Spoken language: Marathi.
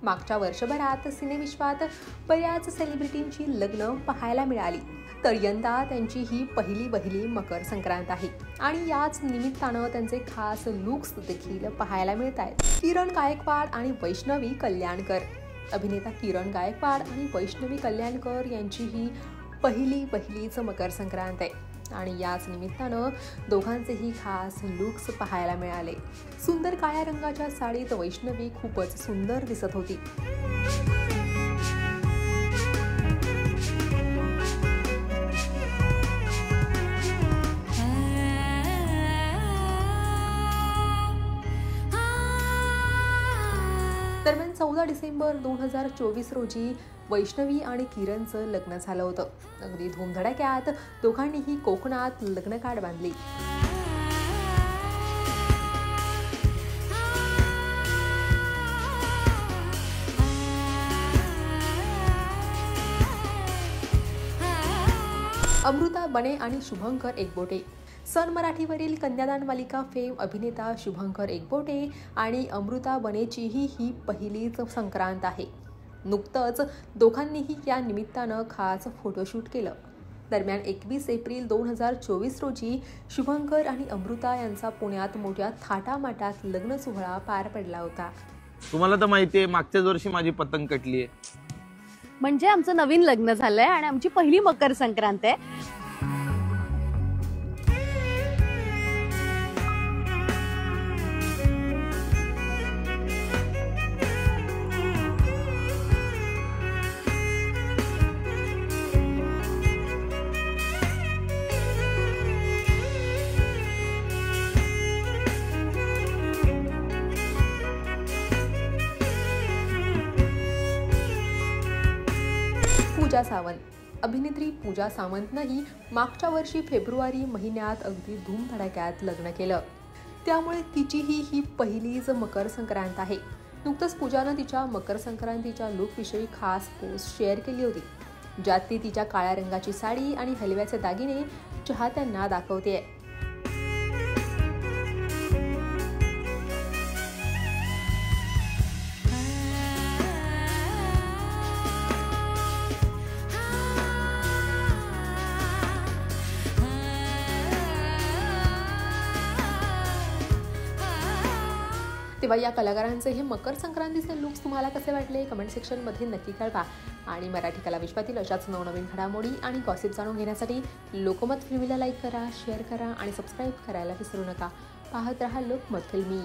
मागच्या वर्षभरात सिनेविश्वात बऱ्याच सेलिब्रिटींची लग्न पाहायला मिळाली, तर यंदा त्यांची ही पहिली मकर संक्रांत आहे आणि याच निमित्तानं त्यांचे खास लुक्स देखील पाहायला मिळत आहेत। किरण गायकवाड आणि वैष्णवी कल्याणकर, अभिनेता किरण गायकवाड आणि वैष्णवी कल्याणकर यांची ही पहिलीच मकर संक्रांत आहे आणि याच निमित्तानं दोघांचेही खास लुक्स पाहायला मिळाले। सुंदर काळ्या रंगाच्या साडीत वैष्णवी खूपच सुंदर दिसत होती। दरम्यान 14 डिसेंबर 2024 रोजी वैष्णवी आणि किरणचं लग्न झालं होतं। अगदी धूमधडाक्यात दोघांनीही कोकणात लग्नकार्ड बांधली। अमृता बने आणि शुभंकर एकबोटे, सन मराठीवरील कन्यादान मालिका फेम अभिनेता शुभंकर एकबोटे आणि अमृता बनेचीही ही पहिलीच संक्रांत आहे। नुकतंच दोघांनीही या निमित्तानं खास फोटोशूट केलं। दरम्यान 21 एप्रिल 2024 रोजी शुभंकर आणि अमृता यांचा पुण्यात मोठ्या थाटामाटात लग्न सोहळा पार पडला होता। तुम्हाला तर माहिती आहे, मागच्याच वर्षी माझी पतंग कटली आहे। म्हणजे आमचं नवीन लग्न झालंय आणि आमची पहिली मकर संक्रांत आहे। पूजा सावंत, अभिनेत्री पूजा सावंतनंही मागच्या वर्षी फेब्रुवारी महिन्यात अगदी धूमधडाक्यात लग्न केलं, त्यामुळे तिचीही ही पहिलीच मकर संक्रांत आहे। नुकतंच पूजानं तिच्या मकर संक्रांतीच्या लुकविषयी खास पोस्ट शेअर केली होती, ज्यात ती तिच्या काळ्या रंगाची साडी आणि हलव्याचे दागिने चाहत्यांना दाखवतेय। तेव्हा या कलाकारांचे हे मकर संक्रांतीचे लुक्स तुम्हाला कसे वाटले कमेंट सेक्शनमध्ये नक्की कळवा आणि मराठी कला विश्वातील अशाच नवनवीन घडामोडी आणि गॉसिप जाणून घेण्यासाठी लोकमत फिल्मीला लाईक करा, शेअर करा आणि सबस्क्राईब करायला विसरू नका। पाहत रहा लोकमत फिल्मी।